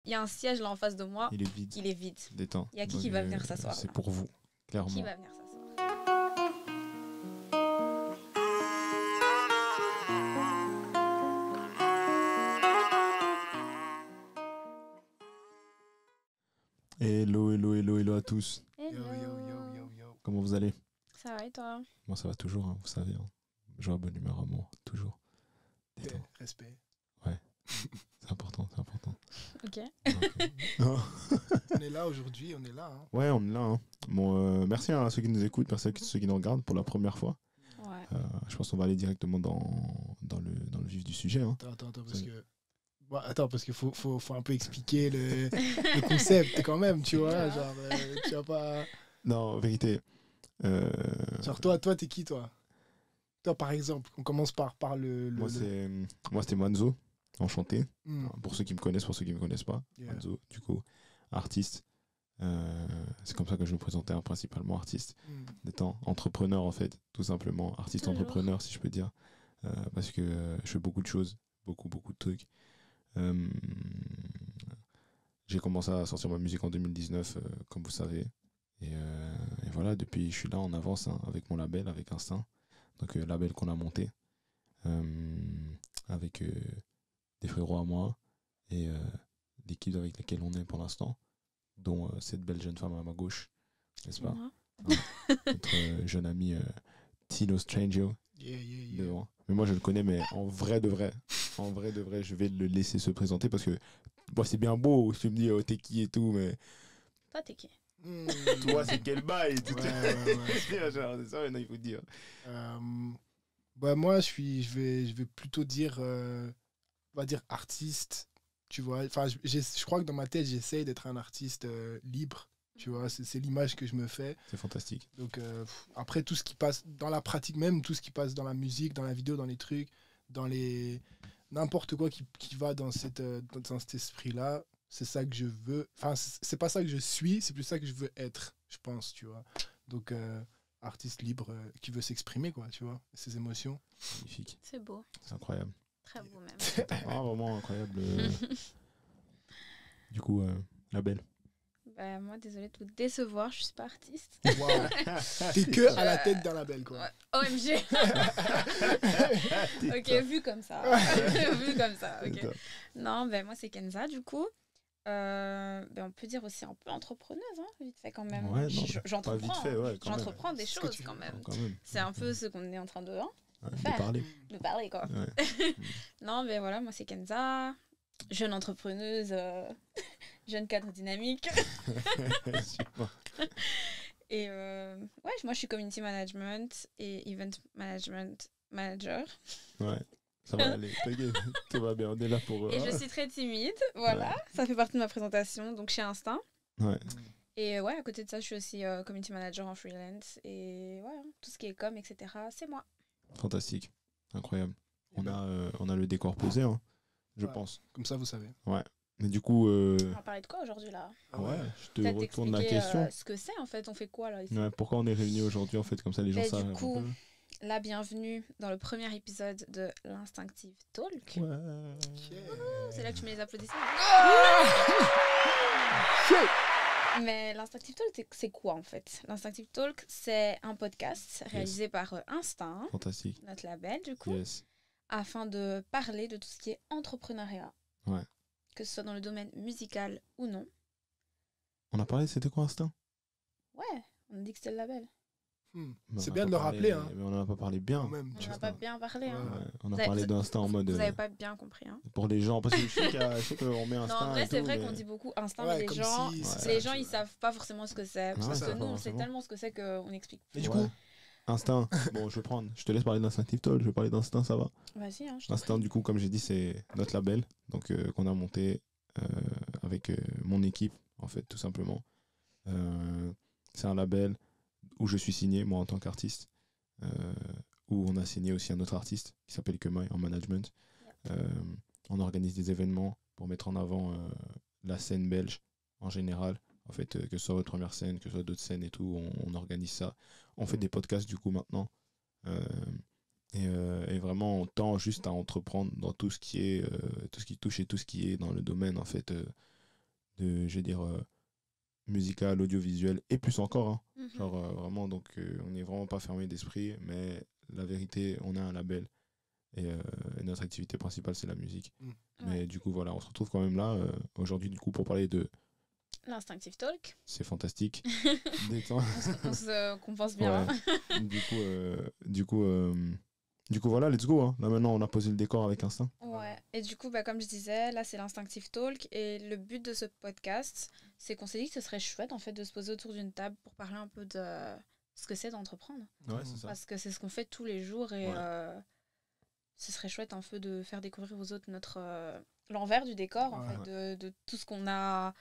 Il y a un siège là en face de moi. Il est vide. Il est vide. Détends. Il y a qui va venir s'asseoir C'est là pour vous, clairement. Qui va venir s'asseoir? Hello à tous. Hello. Yo. Comment vous allez? Ça va et toi? Moi, ça va toujours, hein, vous savez. Hein. Joie, bonne humeur, amour, toujours. Détends. Respect. C'est important. Ok. On est là aujourd'hui, on est là. Hein. Ouais, on est là. Hein. Bon, merci à ceux qui nous écoutent, merci à ceux qui nous regardent pour la première fois. Ouais. Je pense qu'on va aller directement dans le vif du sujet. Hein. Attends, parce que... Bon, parce qu'il faut un peu expliquer le concept quand même, tu vois. Ouais. Genre, tu vas pas... Non, en vérité. Genre, toi, t'es qui, toi? Toi, par exemple, on commence par le... Moi, c'était Manzo, enchanté. Hmm. Pour ceux qui me connaissent, pour ceux qui ne me connaissent pas. Yeah. Manzo, du coup, artiste. C'est comme ça que je me présentais, hein, principalement artiste. D'étant entrepreneur, en fait, tout simplement. Artiste Toujours. entrepreneur, si je peux dire. Parce que je fais beaucoup de choses, beaucoup de trucs. J'ai commencé à sortir ma musique en 2019, comme vous savez. Et voilà, depuis, je suis là en avance, hein, avec mon label, avec Instinct. Donc, label qu'on a monté avec des frérots à moi et l'équipe avec laquelle on est pour l'instant, dont cette belle jeune femme à ma gauche, n'est-ce pas? Ouais. Notre jeune ami Tino Stranger Yeah. devant. Mais moi, je le connais, mais en vrai de vrai, je vais le laisser se présenter parce que bon, c'est bien beau, tu me dis, oh, t'es qui et tout, mais Toi, t'es qui? toi, c'est quel bail? Ouais. Genre, c'est ça, maintenant, il faut dire. Bah, moi, je vais plutôt dire, on va dire artiste, tu vois. Enfin, je crois que dans ma tête, j'essaye d'être un artiste libre, tu vois. C'est l'image que je me fais. C'est fantastique. Donc, après, tout ce qui passe dans la pratique même, tout ce qui passe dans la musique, dans la vidéo, dans les trucs, dans les... N'importe quoi qui va dans cet esprit-là, c'est ça que je veux. Enfin, c'est pas ça que je suis, c'est plus ça que je veux être, je pense, tu vois. Donc, artiste libre qui veut s'exprimer, quoi, tu vois, ses émotions. Magnifique. C'est beau. C'est incroyable. Très beau même. Ah, vraiment incroyable. Du coup, label. Bah, moi, désolée de vous décevoir, je suis pas artiste. Waouh. T'es que à la tête d'un label, quoi. Ouais. OMG. Ok, vu comme ça. Vu comme ça, ok. Non, ben moi, c'est Kenza, du coup. On peut dire aussi un peu entrepreneuse, hein, vite fait quand même. Ouais, non, pas J'entreprends, vite fait, ouais, quand même. j'entreprends des C'est ce que choses tu quand veux. même. Quand même. C'est un peu ce qu'on est en train de Ouais, faire. de parler. de parler, quoi. Ouais. Non, mais voilà, moi, c'est Kenza, jeune entrepreneuse, jeune cadre dynamique. Super. Et ouais, moi, je suis community management et event management manager. Ouais, ça va aller. T'inquiète, tout va bien. On est là pour. Et je suis très timide, voilà. Ça fait partie de ma présentation, donc chez Instinct. Ouais. Et ouais, à côté de ça, je suis aussi community manager en freelance. Et ouais, tout ce qui est com, etc., c'est moi. Fantastique. Incroyable. On a le décor posé, hein, je Ouais. pense. Comme ça, vous savez. Mais du coup, On va parler de quoi aujourd'hui, là? ouais, je te Peut-être retourne la expliquer, question. ce que c'est, en fait. On fait quoi, là, ici? Ouais, pourquoi on est réunis aujourd'hui, en fait, comme ça les gens Mais savent. du un coup, peu. la bienvenue dans le premier épisode de l'Instinctive Talk. Ouais. C'est là que tu mets les applaudissements. Mais l'Instinctive Talk, c'est quoi en fait? L'Instinctive Talk, c'est un podcast réalisé par Instinct, Fantastique. notre label du coup, Yes. afin de parler de tout ce qui est entrepreneuriat. Ouais. Que ce soit dans le domaine musical ou non. On a parlé, c'était quoi Instinct? Ouais, on a dit que c'était le label. Mais C'est on a bien pas de le parlé, rappeler, hein. Mais on en a pas parlé bien. Quand même, On tu n'a vois. pas bien parlé. Hein. Ouais. Ouais, on a Vous avez- parlé d'Instinct en mode. Vous n'avez pas bien compris. Hein. Pour les gens, parce que je sais qu'on met Non, Instinct. en vrai, et c'est tout, vrai mais- qu'on dit beaucoup Instinct, Ouais, mais les comme gens, si c'est les ça, gens tu ils vois. savent pas forcément ce que c'est. Ouais, Parce c'est que ça, nous, on sait forcément. tellement ce que c'est qu'on explique. Et du Ouais. coup, Instinct. Bon, je vais prendre. Je te laisse parler d'Instinctive Talk. Je vais parler d'Instinct, ça va. Vas-y, hein, je t'en Instinct, prie. du coup, comme j'ai dit, c'est notre label. Donc, qu'on a monté avec mon équipe, en fait, tout simplement. C'est un label où je suis signé, moi, en tant qu'artiste. Où on a signé aussi un autre artiste qui s'appelle Kemai en management. On organise des événements pour mettre en avant la scène belge en général. En fait, que ce soit votre première scène, que ce soit d'autres scènes et tout, on organise ça. On fait des podcasts du coup maintenant. Et vraiment, on tend juste à entreprendre dans tout ce qui est, tout ce qui touche et tout ce qui est dans le domaine en fait je vais dire, musical, audiovisuel, et plus encore. Hein. Mhm. Genre, vraiment, donc, on n'est vraiment pas fermé d'esprit, mais la vérité, on a un label. Et notre activité principale, c'est la musique. Mais du coup, voilà, on se retrouve quand même là, aujourd'hui, du coup, pour parler de... L'Instinctive Talk. C'est fantastique. Détends. On se compense bien. Ouais. Du coup, voilà, let's go. Hein. Là, maintenant, on a posé le décor avec Instinct. Ouais. Et du coup, comme je disais, là, c'est l'Instinctive Talk. Et le but de ce podcast, c'est qu'on s'est dit que ce serait chouette, en fait, de se poser autour d'une table pour parler un peu de ce que c'est d'entreprendre. Ouais, c'est ça. Parce que c'est ce qu'on fait tous les jours et ce serait chouette un peu de faire découvrir aux autres l'envers du décor, en fait, de tout ce qu'on a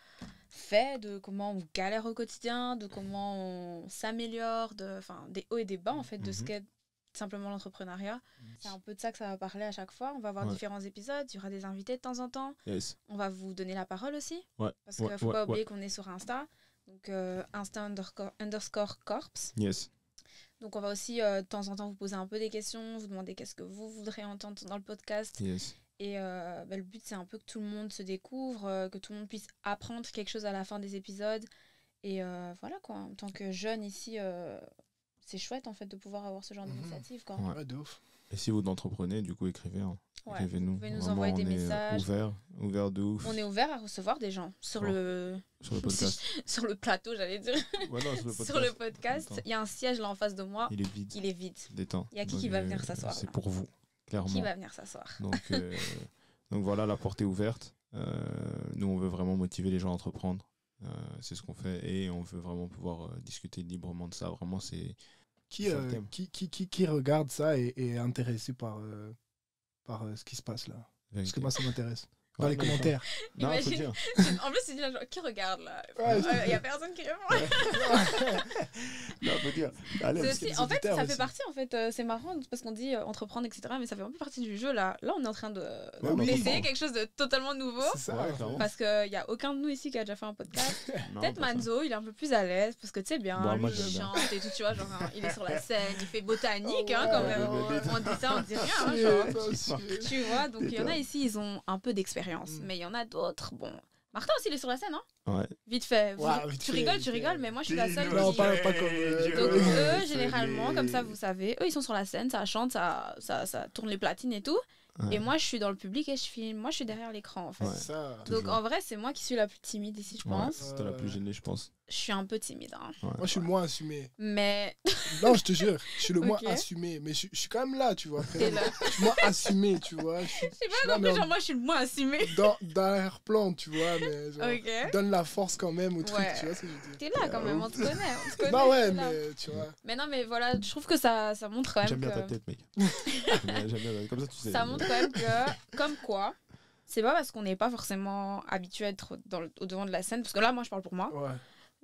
fait, de comment on galère au quotidien, de comment on s'améliore, des hauts et des bas, en fait, de ce qu'est simplement l'entrepreneuriat. C'est un peu de ça que ça va parler à chaque fois. On va avoir différents épisodes, il y aura des invités de temps en temps. Yes. On va vous donner la parole aussi, parce qu'il ne ne faut pas oublier qu'on est sur Insta, donc Insta_corps. Yes. Donc on va aussi de temps en temps vous poser un peu des questions, vous demander qu'est-ce que vous voudrez entendre dans le podcast. Yes. Et le but, c'est un peu que tout le monde se découvre, que tout le monde puisse apprendre quelque chose à la fin des épisodes. Et voilà, quoi. En tant que jeune ici, c'est chouette, en fait, de pouvoir avoir ce genre d'initiative, quoi. Ouais, de ouf. Et si vous entreprenez, du coup, écrivez. Hein. Écrivez-nous. Vous pouvez nous Vraiment, envoyer des on est messages. Ouvert de ouf. On est ouvert à recevoir des gens sur le podcast. sur le plateau, j'allais dire. Ouais, non, sur Sur le podcast, il y a un siège là en face de moi. Il est vide. Détends. Il y a qui va venir s'asseoir? C'est pour vous, clairement. Qui va venir s'asseoir? Donc voilà, la porte est ouverte. Nous, on veut vraiment motiver les gens à entreprendre. C'est ce qu'on fait et on veut vraiment pouvoir discuter librement de ça. Vraiment, c'est qui regarde ça et est intéressé par ce qui se passe là. Parce que moi, ça m'intéresse. Dans les commentaires. Non, faut dire. En plus, c'est dit là, genre, qui regarde là? Il n'y a personne qui répond. Non, faut dire. Allez, en fait, ça fait partie, en fait, c'est marrant parce qu'on dit entreprendre, etc. Mais ça fait un peu partie du jeu là. Là, on est en train d'essayer quelque chose de totalement nouveau. C'est ça, parce qu'il n'y a aucun de nous ici qui a déjà fait un podcast. Peut-être Manzo, il est un peu plus à l'aise parce que tu sais bien, lui, il chante et tout, tu vois, genre, il est sur la scène, il fait botanique, quand même. On dit ça, on dit rien, genre. Tu vois, donc il y en a ici, ils ont un peu d'expérience. Mais il y en a d'autres, bon. Martin aussi, il est sur la scène, hein? Ouais. Vite fait. Tu rigoles, mais moi, je suis la seule qui... Non, pas comme... Donc, eux, généralement, comme ça, vous savez, eux, ils sont sur la scène, ça chante, ça tourne les platines et tout. Ouais. Et moi, je suis dans le public et je filme. Moi, je suis derrière l'écran, en fait. Ouais. Ça, donc, en vrai, c'est moi qui suis la plus timide ici, je pense. C'était la plus gênée, je pense. Je suis un peu timide. Hein. Moi, je suis le moins assumé. Mais... Non, je te jure, je suis le moins assumé. Mais je suis quand même là, tu vois. Je suis moins assumé, tu vois. Je sais pas non plus, genre, moi, je suis le moins assumé. Dans l'arrière-plan, tu vois. Mais genre, donne la force quand même au truc, tu vois ce que je veux dire. T'es là quand même, on te connaît. Bah ouais, mais tu vois. Mais non, mais voilà, je trouve que ça montre quand même J'aime bien ta tête, mec. J'aime bien, comme ça, tu sais. Ça montre quand même que, comme quoi, c'est pas parce qu'on n'est pas forcément habitué à être au devant de la scène, parce que là, moi, je parle pour moi. Ouais.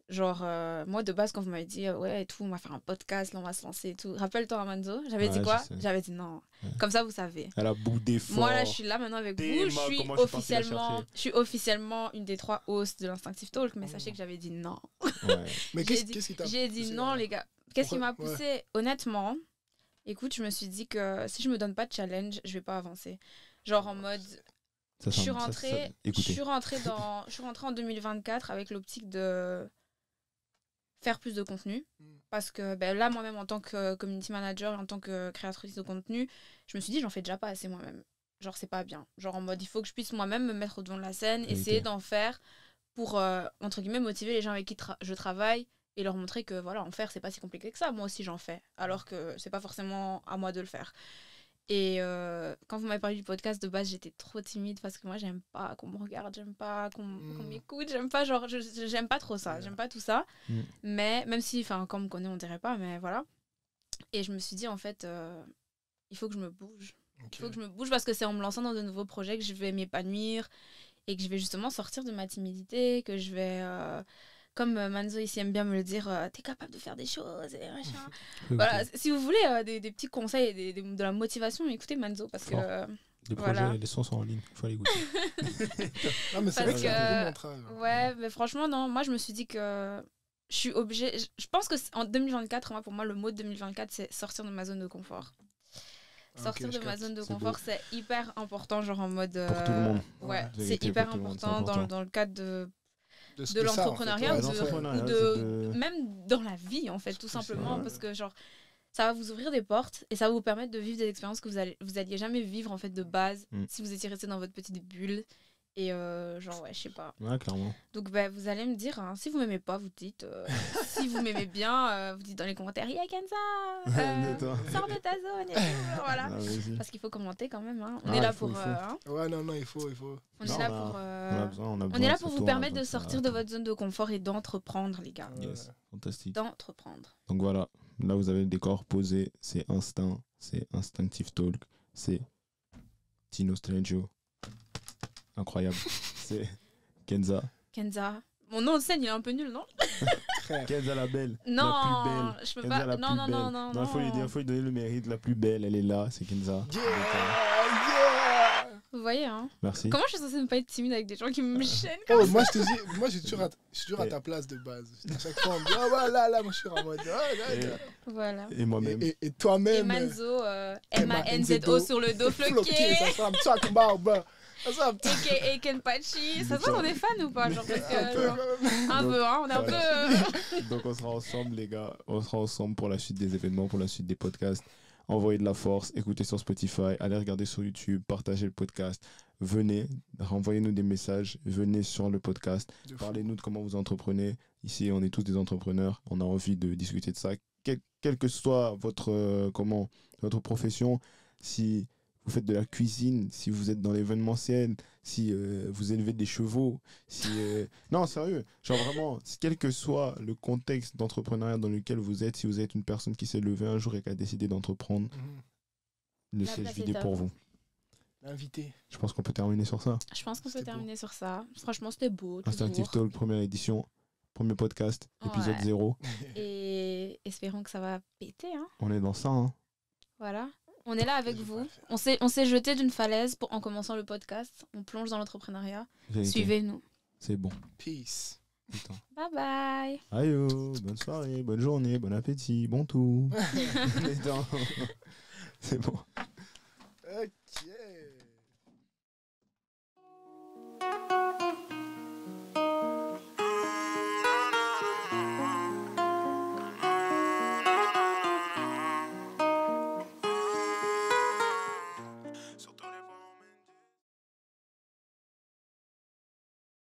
Genre, moi, de base, quand vous m'avez dit, ouais, et tout, on va faire un podcast, là, on va se lancer et tout. Rappelle-toi, Amanzo, j'avais dit quoi? J'avais dit non. Ouais. Comme ça, vous savez. Elle a boudé fort. Moi, là, je suis là maintenant avec vous. Je suis officiellement une des 3 hosts de l'Instinctive Talk, mais sachez que j'avais dit non. Ouais. Mais qu'est-ce qui t'a... J'ai dit non, les gars. Qu'est-ce qui m'a poussé? Honnêtement, écoute, je me suis dit que si je me donne pas de challenge, je vais pas avancer. Genre en mode... Je suis rentrée en 2024 avec l'optique de faire plus de contenu. Parce que là, moi-même, en tant que community manager et en tant que créatrice de contenu, je me suis dit, j'en fais déjà pas assez moi-même. Genre, c'est pas bien. Genre, en mode, il faut que je puisse moi-même me mettre au devant de la scène, essayer d'en faire pour, entre guillemets, motiver les gens avec qui je travaille et leur montrer que, voilà, en faire, c'est pas si compliqué que ça. Moi aussi, j'en fais. Alors que c'est pas forcément à moi de le faire. Et quand vous m'avez parlé du podcast, de base, j'étais trop timide parce que moi, j'aime pas qu'on me regarde, j'aime pas qu'on m'écoute, j'aime pas, genre, j'aime pas trop ça, j'aime pas tout ça. Mais même si, enfin, quand on me connaît, on dirait pas, mais voilà. Et je me suis dit, en fait, il faut que je me bouge. Il faut que je me bouge parce que c'est en me lançant dans de nouveaux projets que je vais m'épanouir et que je vais justement sortir de ma timidité, que je vais... comme Manzo ici aime bien me le dire, t'es capable de faire des choses et machin. Voilà, si vous voulez des petits conseils et de la motivation, écoutez Manzo parce que... Les projets, les sons sont en ligne, il faut aller écouter. Non, mais c'est vrai que c'est un bon montrage. Ouais, mais franchement, non, moi je me suis dit que je suis obligée... Je pense qu'en 2024, moi, pour moi, le mot de 2024, c'est sortir de ma zone de confort. Sortir de ma zone de confort, c'est hyper important, genre en mode... Pour tout le monde. Ouais, c'est hyper important dans le cadre de... de l'entrepreneuriat ou même dans la vie, en fait, tout simplement. Parce que, genre, ça va vous ouvrir des portes et ça va vous permettre de vivre des expériences que vous alliez jamais vivre, en fait, de base, si vous étiez resté dans votre petite bulle. Et genre, ouais, je sais pas. Ouais, clairement. Donc, vous allez me dire, hein, si vous m'aimez pas, vous dites. Si vous m'aimez bien, vous dites dans les commentaires, yeah, Kenza, sors de ta zone et tout. Voilà. Parce qu'il faut commenter quand même. Hein. On est là pour. Hein. Ouais, non, il faut. On est là pour. On est là pour vous permettre de sortir de votre zone de confort et d'entreprendre, les gars. Yes, fantastique. D'entreprendre. Donc voilà, là vous avez le décor posé. C'est Instinct, c'est Instinctive Talk, c'est Tino Strangio. Incroyable. C'est Kenza. Mon nom de scène, il est un peu nul, non? Kenza la belle. Non, la plus belle. Je peux Kenza pas. Non. Il faut lui donner le mérite. La plus belle, elle est là. C'est Kenza. Vous voyez, hein? Merci. Comment je suis censée ne pas être timide avec des gens qui me gênent comme ça? Moi, je te dis, moi, je suis toujours à ta place de base. À chaque fois, on me dit, là, moi, je suis en mode. Voilà. Et moi-même. Et toi-même. Et Manzo, M-A-N-Z-O sur le dos floqué. Ça sera un truc, et Kenpachi, ça se voit, on est fans ou pas? Genre, parce que, un peu, hein, on est un peu. Donc, on sera ensemble, les gars. On sera ensemble pour la suite des événements, pour la suite des podcasts. Envoyez de la force, écoutez sur Spotify, allez regarder sur YouTube, partagez le podcast. Venez, renvoyez-nous des messages, venez sur le podcast. Parlez-nous de comment vous entreprenez. Ici, on est tous des entrepreneurs. On a envie de discuter de ça. Quelle que soit votre profession, si vous faites de la cuisine, si vous êtes dans l'événementiel, si vous élevez des chevaux, non, sérieux, genre vraiment, quel que soit le contexte d'entrepreneuriat dans lequel vous êtes, si vous êtes une personne qui s'est levée un jour et qui a décidé d'entreprendre, le siège vidé pour vous. L'invité. Je pense qu'on peut terminer sur ça. Je pense qu'on peut terminer sur ça. Franchement, c'était beau. Instinctive Talk, première édition, premier podcast, épisode 0. Et espérons que ça va péter. Hein. On est dans ça. Hein. Voilà. On est là avec vous. On s'est jeté d'une falaise en commençant le podcast. On plonge dans l'entrepreneuriat. Suivez-nous. C'est bon. Peace. Putain. Bye bye. Aïe, bonne soirée, bonne journée, bon appétit, bon tout. C'est bon.